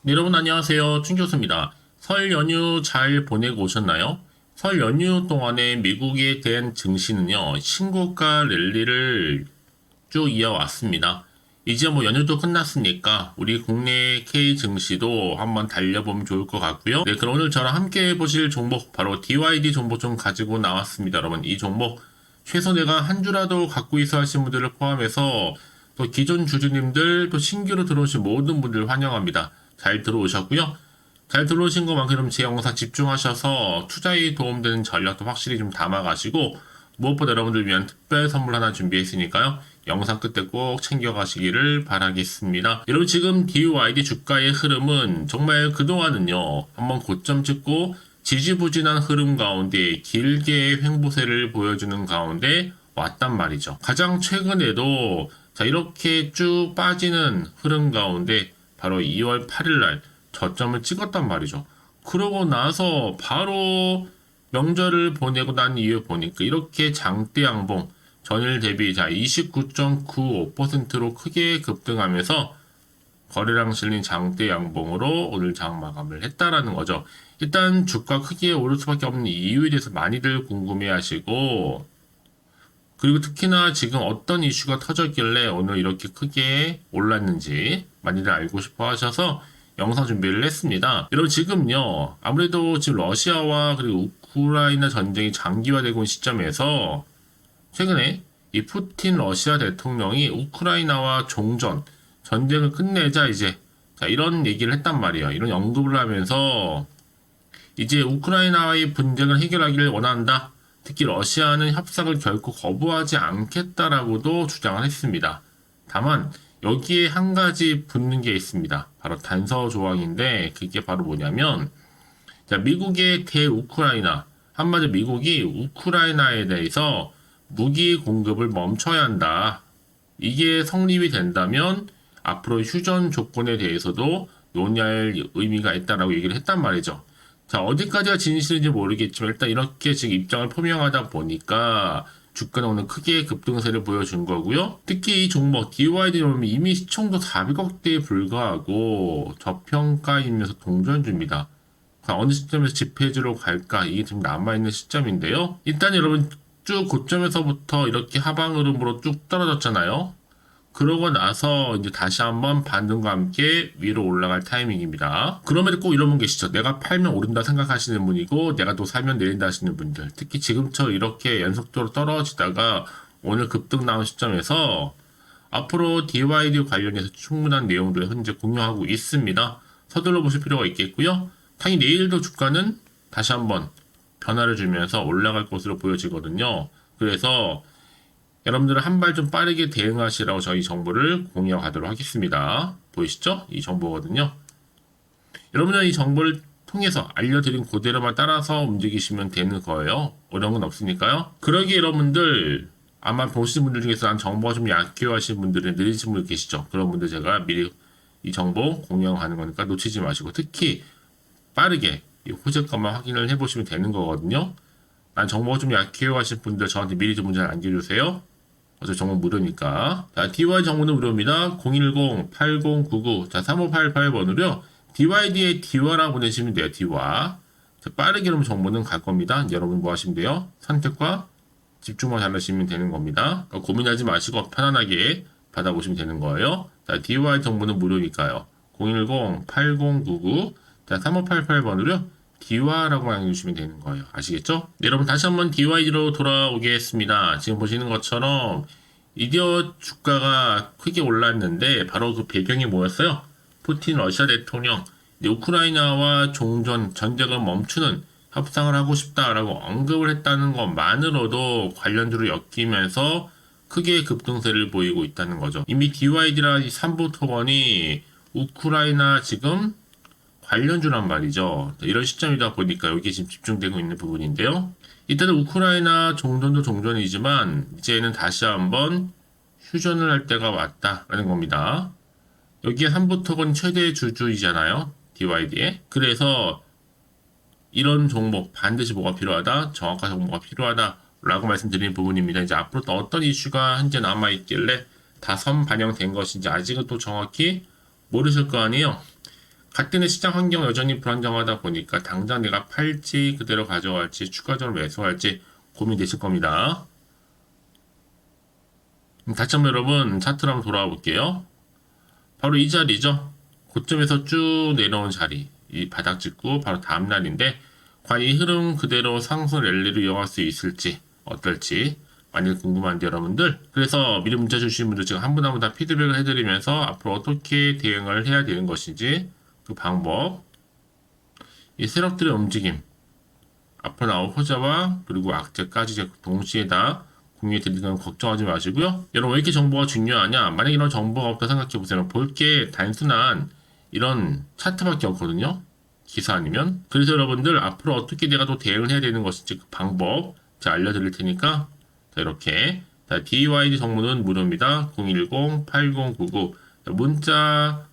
네, 여러분 안녕하세요. 춘 교수입니다. 설 연휴 잘 보내고 오셨나요? 설 연휴 동안에 미국에 대한 증시는요, 신고가 랠리를 쭉 이어왔습니다. 이제 뭐 연휴도 끝났으니까 우리 국내 K 증시도 한번 달려보면 좋을 것 같고요. 네, 그럼 오늘 저랑 함께 해보실 종목 바로 DYD 종목 좀 가지고 나왔습니다. 여러분 이 종목 최소 내가 한 주라도 갖고 있어 하신 분들을 포함해서 또 기존 주주님들 또 신규로 들어오신 모든 분들 환영합니다. 잘 들어오셨고요. 잘 들어오신 것만큼 제 영상 집중하셔서 투자에 도움되는 전략도 확실히 좀 담아가시고 무엇보다 여러분들 위한 특별 선물 하나 준비했으니까요. 영상 끝에 꼭 챙겨가시기를 바라겠습니다. 여러분 지금 DYD 주가의 흐름은 정말 그동안은요. 한번 고점 찍고 지지부진한 흐름 가운데 길게 횡보세를 보여주는 가운데 왔단 말이죠. 가장 최근에도 자 이렇게 쭉 빠지는 흐름 가운데 바로 2월 8일 날 저점을 찍었단 말이죠. 그러고 나서 바로 명절을 보내고 난 이후에 보니까 이렇게 장대 양봉 전일 대비 자 29.95%로 크게 급등하면서 거래량 실린 장대 양봉으로 오늘 장 마감을 했다라는 거죠. 일단 주가 크게 오를 수밖에 없는 이유에 대해서 많이들 궁금해 하시고 그리고 특히나 지금 어떤 이슈가 터졌길래 오늘 이렇게 크게 올랐는지 많이들 알고 싶어 하셔서 영상 준비를 했습니다. 여러분 지금요 아무래도 지금 러시아와 그리고 우크라이나 전쟁이 장기화되고 있는 시점에서 최근에 이 푸틴 러시아 대통령이 우크라이나와 종전 전쟁을 끝내자 이제 자 이런 얘기를 했단 말이에요. 이런 언급을 하면서 이제 우크라이나의 분쟁을 해결하기를 원한다. 특히 러시아는 협상을 결코 거부하지 않겠다라고도 주장을 했습니다. 다만 여기에 한 가지 붙는 게 있습니다. 바로 단서 조항인데 그게 바로 뭐냐면 자, 미국의 대우크라이나 한마디로 미국이 우크라이나에 대해서 무기 공급을 멈춰야 한다. 이게 성립이 된다면 앞으로 휴전 조건에 대해서도 논의할 의미가 있다라고 얘기를 했단 말이죠. 자, 어디까지가 진실인지 모르겠지만 일단 이렇게 지금 입장을 표명하다 보니까 주가는 오늘 크게 급등세를 보여준 거고요. 특히 이 종목 DYD 보면 이미 시총도 400억대에 불과하고 저평가이면서 동전주입니다. 어느 시점에서 집회주로 갈까 이게 지금 남아있는 시점인데요. 일단 여러분 쭉 고점에서부터 이렇게 하방 흐름으로 쭉 떨어졌잖아요. 그러고 나서 이제 다시 한번 반등과 함께 위로 올라갈 타이밍입니다. 그럼에도 꼭 이런 분 계시죠. 내가 팔면 오른다 생각하시는 분이고 내가 또 사면 내린다 하시는 분들. 특히 지금처럼 이렇게 연속적으로 떨어지다가 오늘 급등 나온 시점에서 앞으로 DYD 관련해서 충분한 내용들을 현재 공유하고 있습니다. 서둘러 보실 필요가 있겠고요. 당연히 내일도 주가는 다시 한번 변화를 주면서 올라갈 것으로 보여지거든요. 그래서 여러분들은 한 발 좀 빠르게 대응하시라고 저희 정보를 공유하도록 하겠습니다. 보이시죠? 이 정보거든요. 여러분은 이 정보를 통해서 알려드린 그대로만 따라서 움직이시면 되는 거예요. 어려운 건 없으니까요. 그러기에 여러분들 아마 보시는 분들 중에서 난 정보가 좀 약해하시는 분들은 느리신 분들 계시죠. 그런 분들 제가 미리 이 정보 공유하는 거니까 놓치지 마시고 특히 빠르게 이 호재값만 확인을 해보시면 되는 거거든요. 난 정보가 좀 약해요 하실 분들 저한테 미리 좀 문자 남겨주세요. 어차피 정보 무료니까. 자, DY 정보는 무료입니다. 010-8099, 자, 3588번으로요. DYD에 디와라고 보내시면 돼요, 디와. 자, 빠르게 그럼 정보는 갈 겁니다. 여러분 뭐 하시면 돼요? 선택과 집중만 잘하시면 되는 겁니다. 그러니까 고민하지 마시고 편안하게 받아보시면 되는 거예요. 자, DY 정보는 무료니까요. 010-8099, 자, 3588번으로요. DY라고만 해주시면 되는 거예요. 아시겠죠? 네, 여러분 다시 한번 DYD로 돌아오겠습니다. 지금 보시는 것처럼 이디어 주가가 크게 올랐는데 바로 그 배경이 뭐였어요? 푸틴 러시아 대통령 우크라이나와 종전 전쟁을 멈추는 협상을 하고 싶다라고 언급을 했다는 것만으로도 관련주를 엮이면서 크게 급등세를 보이고 있다는 거죠. 이미 DYD라는 3부 토건이 우크라이나 지금 관련주란 말이죠. 이런 시점이다 보니까 여기 지금 집중되고 있는 부분인데요. 일단은 우크라이나 종전도 종전이지만 이제는 다시 한번 휴전을 할 때가 왔다라는 겁니다. 여기에 한부토건 최대 주주이잖아요. DYD에. 그래서 이런 종목 반드시 뭐가 필요하다? 정확한 정보가 필요하다. 라고 말씀드리는 부분입니다. 이제 앞으로 또 어떤 이슈가 현재 남아있길래 다 선 반영된 것인지 아직은 또 정확히 모르실 거 아니에요. 같은 시장 환경 여전히 불안정하다 보니까 당장 내가 팔지 그대로 가져갈지 추가적으로 매수할지 고민되실 겁니다. 다시 한번 여러분 차트로 한번 돌아와 볼게요. 바로 이 자리죠. 고점에서 쭉 내려온 자리, 이 바닥 찍고 바로 다음 날인데 과연 이 흐름 그대로 상승 랠리를 이어갈 수 있을지 어떨지 많이 궁금한데 여러분들, 그래서 미리 문자 주신 분들 제가 한 분 한 분 다 피드백을 해드리면서 앞으로 어떻게 대응을 해야 되는 것인지 그 방법, 이 세력들의 움직임, 앞으로 나올 호재와 그리고 악재까지 동시에 다 공유해 드리는 건 걱정하지 마시고요. 여러분 왜 이렇게 정보가 중요하냐? 만약에 이런 정보가 없다 생각해 보세요. 볼 게 단순한 이런 차트밖에 없거든요. 기사 아니면. 그래서 여러분들 앞으로 어떻게 내가 또 대응을 해야 되는 것인지 그 방법 제가 알려드릴 테니까 자, 이렇게 자, DYD 정보는 무료입니다. 010-8099 문자로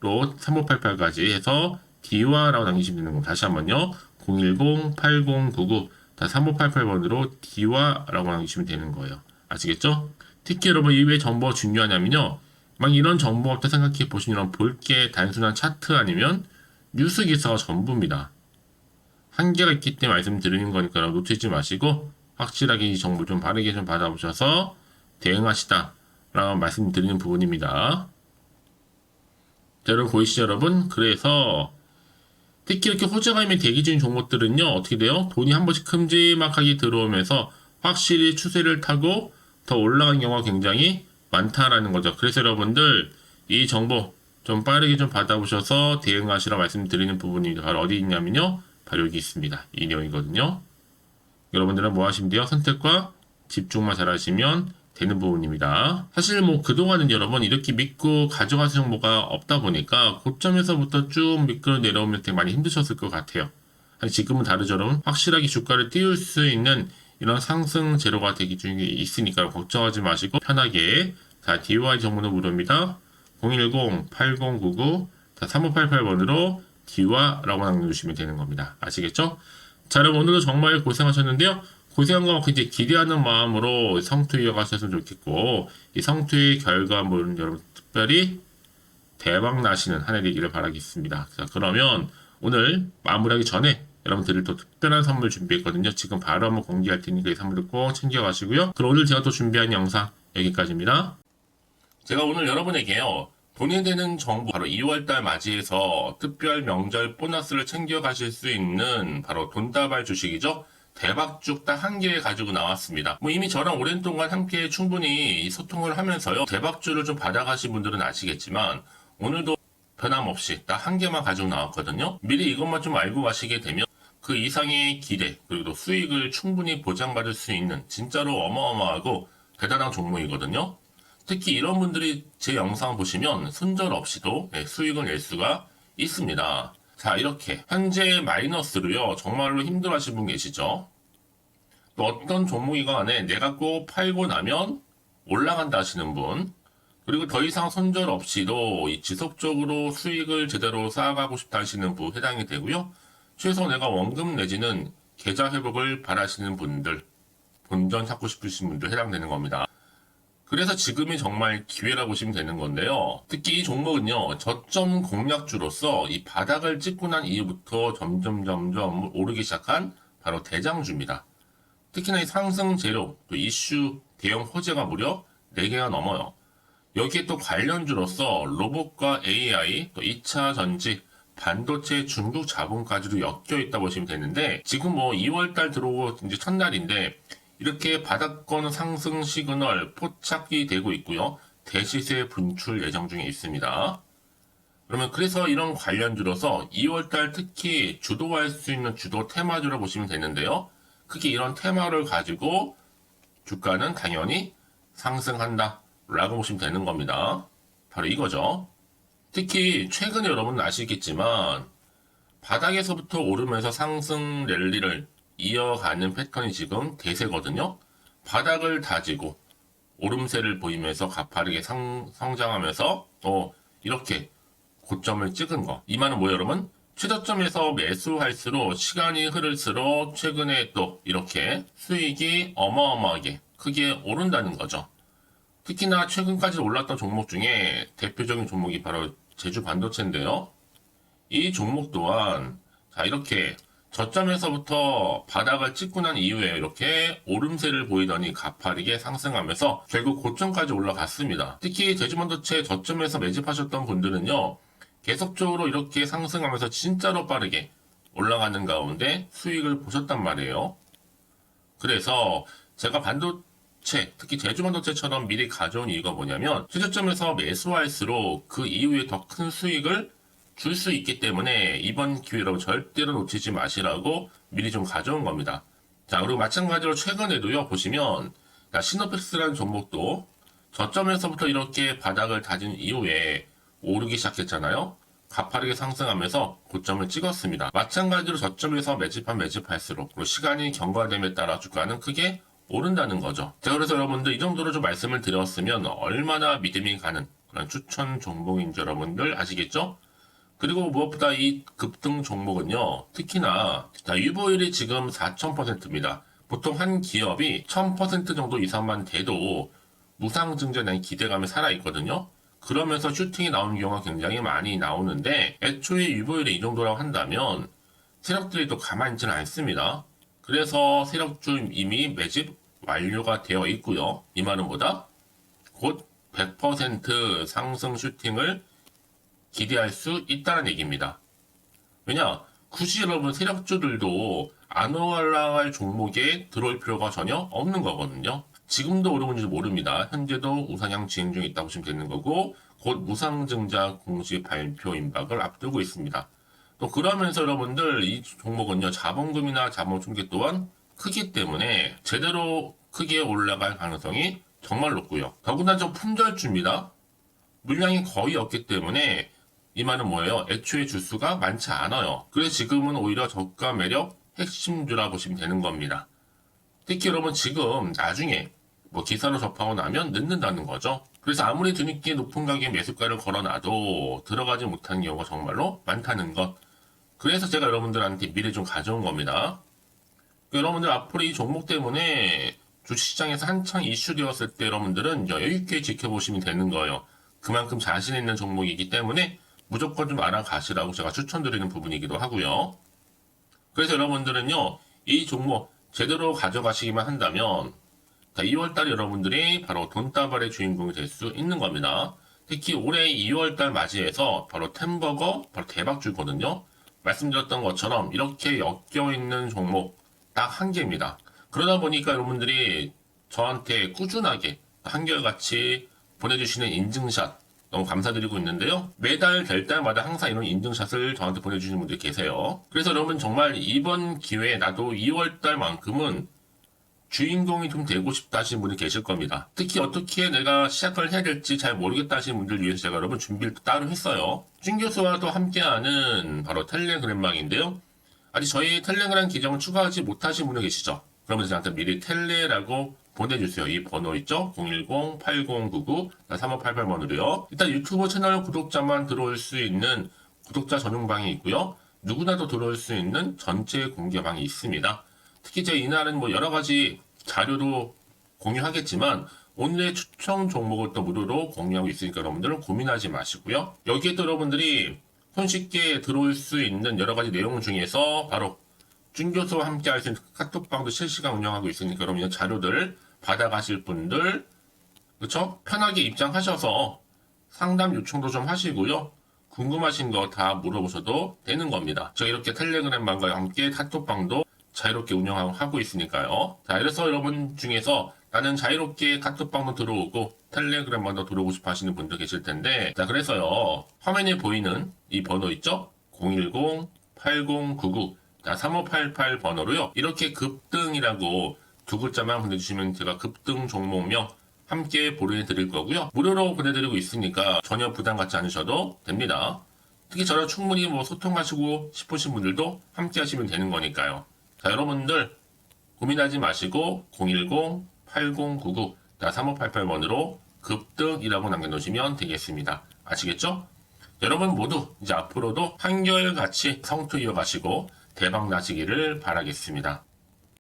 3588까지 해서 디와라고 남기시면 되는 겁니다. 다시 한번요. 010-8099 3588번으로 디와라고 남기시면 되는 거예요. 아시겠죠? 특히 여러분 이 왜 정보가 중요하냐면요. 막 이런 정보 없다 생각해 보시면 볼 게 단순한 차트 아니면 뉴스 기사가 전부입니다. 한계가 있기 때문에 말씀드리는 거니까 놓치지 마시고 확실하게 이 정보 좀 바르게 좀 받아보셔서 대응하시다 라고 말씀드리는 부분입니다. 자, 여러분 보이시죠 여러분? 그래서 특히 이렇게 호재가 있는 대기 중인 종목들은요 어떻게 돼요? 돈이 한 번씩 큼지막하게 들어오면서 확실히 추세를 타고 더 올라간 경우가 굉장히 많다라는 거죠. 그래서 여러분들 이 정보 좀 빠르게 좀 받아보셔서 대응하시라 말씀드리는 부분이 바로 어디 있냐면요, 바로 여기 있습니다. 이 내용이거든요. 여러분들은 뭐 하시면 돼요? 선택과 집중만 잘 하시면 되는 부분입니다. 사실 뭐 그동안은 여러분 이렇게 믿고 가져가실 정보가 없다 보니까 고점에서부터 쭉 미끄러 내려오면 되게 많이 힘드셨을 것 같아요. 아니 지금은 다르죠 여러분. 확실하게 주가를 띄울 수 있는 이런 상승 재료가 대기 중에 있으니까 걱정하지 마시고 편하게 자 DY 정보는 무료입니다. 010-8099 3588번으로 디와라고 남겨주시면 되는 겁니다. 아시겠죠? 자 여러분 오늘도 정말 고생하셨는데요. 고생한 것만큼 이제 기대하는 마음으로 성투 이어가셨으면 좋겠고 이 성투의 결과물은 여러분 특별히 대박 나시는 한 해 되기를 바라겠습니다. 자 그러면 오늘 마무리하기 전에 여러분들이 또 특별한 선물 준비했거든요. 지금 바로 한번 공개할 테니까 이 선물을 꼭 챙겨가시고요. 그럼 오늘 제가 또 준비한 영상 여기까지입니다. 제가 오늘 여러분에게요. 돈이 되는 정보 바로 2월달 맞이해서 특별 명절 보너스를 챙겨가실 수 있는 바로 돈다발 주식이죠. 대박죽 딱 한 개 가지고 나왔습니다. 뭐 이미 저랑 오랜 동안 함께 충분히 소통을 하면서요. 대박주를 좀 받아가신 분들은 아시겠지만 오늘도 변함없이 딱 한 개만 가지고 나왔거든요. 미리 이것만 좀 알고 가시게 되면 그 이상의 기대 그리고 수익을 충분히 보장받을 수 있는 진짜로 어마어마하고 대단한 종목이거든요. 특히 이런 분들이 제 영상 보시면 손절 없이도 수익을 낼 수가 있습니다. 자 이렇게 현재 마이너스로요 정말로 힘들어하시는 분 계시죠. 또 어떤 종목이간에 내가 꼭 팔고 나면 올라간다 하시는 분, 그리고 더 이상 손절 없이도 지속적으로 수익을 제대로 쌓아가고 싶다 하시는 분 해당이 되고요. 최소 내가 원금 내지는 계좌 회복을 바라시는 분들, 본전 찾고 싶으신 분들 해당되는 겁니다. 그래서 지금이 정말 기회라고 보시면 되는 건데요. 특히 이 종목은요, 저점 공략주로서 이 바닥을 찍고 난 이후부터 점점 오르기 시작한 바로 대장주입니다. 특히나 이 상승 재료, 또 이슈, 대형 호재가 무려 4개가 넘어요. 여기에 또 관련주로서 로봇과 AI, 또 2차 전지, 반도체, 중국 자본까지도 엮여 있다 보시면 되는데, 지금 뭐 2월달 들어오고 이제 첫날인데, 이렇게 바닥권 상승 시그널 포착이 되고 있고요. 대시세 분출 예정 중에 있습니다. 그러면 그래서 이런 관련주로서 2월달 특히 주도할 수 있는 주도 테마주로 보시면 되는데요. 크게 이런 테마를 가지고 주가는 당연히 상승한다 라고 보시면 되는 겁니다. 바로 이거죠. 특히 최근에 여러분은 아시겠지만 바닥에서부터 오르면서 상승 랠리를 이어가는 패턴이 지금 대세거든요. 바닥을 다지고 오름세를 보이면서 가파르게 성장하면서 또 이렇게 고점을 찍은 거. 이 말은 뭐예요 여러분? 최저점에서 매수할수록 시간이 흐를수록 최근에 또 이렇게 수익이 어마어마하게 크게 오른다는 거죠. 특히나 최근까지 올랐던 종목 중에 대표적인 종목이 바로 제주 반도체인데요. 이 종목 또한 자 이렇게 저점에서부터 바닥을 찍고 난 이후에 이렇게 오름세를 보이더니 가파르게 상승하면서 결국 고점까지 올라갔습니다. 특히 제주반도체 저점에서 매집하셨던 분들은요, 계속적으로 이렇게 상승하면서 진짜로 빠르게 올라가는 가운데 수익을 보셨단 말이에요. 그래서 제가 반도체, 특히 제주반도체처럼 미리 가져온 이유가 뭐냐면 최저점에서 매수할수록 그 이후에 더 큰 수익을 줄 수 있기 때문에 이번 기회로 절대로 놓치지 마시라고 미리 좀 가져온 겁니다. 자, 그리고 마찬가지로 최근에도요, 보시면 시노펙스라는 종목도 저점에서부터 이렇게 바닥을 다진 이후에 오르기 시작했잖아요. 가파르게 상승하면서 고점을 찍었습니다. 마찬가지로 저점에서 매집할수록 그리고 시간이 경과됨에 따라 주가는 크게 오른다는 거죠. 자, 그래서 여러분들 이 정도로 좀 말씀을 드렸으면 얼마나 믿음이 가는 그런 추천 종목인지 여러분들 아시겠죠? 그리고 무엇보다 이 급등 종목은요, 특히나 유보율이 지금 4000%입니다. 보통 한 기업이 1000% 정도 이상만 돼도 무상증자에 대한 기대감이 살아있거든요. 그러면서 슈팅이 나오는 경우가 굉장히 많이 나오는데 애초에 유보율이 이 정도라고 한다면 세력들이 또 가만히 있지는 않습니다. 그래서 세력주 이미 매집 완료가 되어 있고요. 이 말은 뭐다? 곧 100% 상승 슈팅을 기대할 수 있다는 얘기입니다. 왜냐? 굳이 여러분 세력주들도 안 올라갈 종목에 들어올 필요가 전혀 없는 거거든요. 지금도 오르는지 모릅니다. 현재도 우상향 진행 중에 있다고 보시면 되는 거고 곧 무상증자 공시 발표 임박을 앞두고 있습니다. 또 그러면서 여러분들 이 종목은요, 자본금이나 자본 충격 또한 크기 때문에 제대로 크게 올라갈 가능성이 정말 높고요. 더구나 좀 품절주입니다. 물량이 거의 없기 때문에 이 말은 뭐예요? 애초에 주수가 많지 않아요. 그래서 지금은 오히려 저가 매력 핵심주라 보시면 되는 겁니다. 특히 여러분 지금 나중에 기사로 접하고 나면 늦는다는 거죠. 그래서 아무리 뒤늦게 높은 가격에 매수가를 걸어놔도 들어가지 못하는 경우가 정말로 많다는 것. 그래서 제가 여러분들한테 미리 좀 가져온 겁니다. 여러분들 앞으로 이 종목 때문에 주식시장에서 한창 이슈되었을 때 여러분들은 여유있게 지켜보시면 되는 거예요. 그만큼 자신 있는 종목이기 때문에 무조건 좀 알아가시라고 제가 추천드리는 부분이기도 하고요. 그래서 여러분들은요, 이 종목 제대로 가져가시기만 한다면 2월달에 여러분들이 바로 돈다발의 주인공이 될 수 있는 겁니다. 특히 올해 2월달 맞이해서 바로 템버거 바로 대박주거든요. 말씀드렸던 것처럼 이렇게 엮여있는 종목 딱 한 개입니다. 그러다 보니까 여러분들이 저한테 꾸준하게 한결같이 보내주시는 인증샷 너무 감사드리고 있는데요. 매달 될 때마다 항상 이런 인증샷을 저한테 보내주시는 분들이 계세요. 그래서 여러분 정말 이번 기회에 나도 2월달만큼은 주인공이 좀 되고 싶다 하시는 분이 계실 겁니다. 특히 어떻게 내가 시작을 해야 될지 잘 모르겠다 하시는 분들 위해서 제가 여러분 준비를 따로 했어요. 준 교수와도 함께하는 바로 텔레그램방인데요. 아직 저희 텔레그램 계정을 추가하지 못하신 분이 계시죠? 그러면 저한테 미리 텔레라고 보내주세요. 이 번호 있죠? 010-8099-3588번으로요. 일단 유튜브 채널 구독자만 들어올 수 있는 구독자 전용방이 있고요. 누구나도 들어올 수 있는 전체 공개방이 있습니다. 특히 제 이날은 여러 가지 자료도 공유하겠지만 오늘의 추천 종목을 또 무료로 공유하고 있으니까 여러분들은 고민하지 마시고요. 여기에 또 여러분들이 손쉽게 들어올 수 있는 여러 가지 내용 중에서 바로 준교수와 함께 할 수 있는 카톡방도 실시간 운영하고 있으니까 여러분 자료들 받아가실 분들 그렇죠? 편하게 입장하셔서 상담 요청도 좀 하시고요. 궁금하신 거 다 물어보셔도 되는 겁니다. 저 이렇게 텔레그램방과 함께 카톡방도 자유롭게 운영하고 있으니까요. 자, 그래서 여러분 중에서 나는 자유롭게 카톡방도 들어오고 텔레그램방도 들어오고 싶어 하시는 분들 계실 텐데, 자, 그래서요, 화면에 보이는 이 번호 있죠? 010-8099-3588 번호로요, 이렇게 급등이라고 두 글자만 보내주시면 제가 급등 종목명 함께 보내드릴 거고요. 무료로 보내드리고 있으니까 전혀 부담 갖지 않으셔도 됩니다. 특히 저랑 충분히 소통하시고 싶으신 분들도 함께 하시면 되는 거니까요. 자, 여러분들 고민하지 마시고 010-8099-3588번으로 급등이라고 남겨놓으시면 되겠습니다. 아시겠죠? 여러분 모두 이제 앞으로도 한결같이 성투 이어가시고 대박 나시기를 바라겠습니다.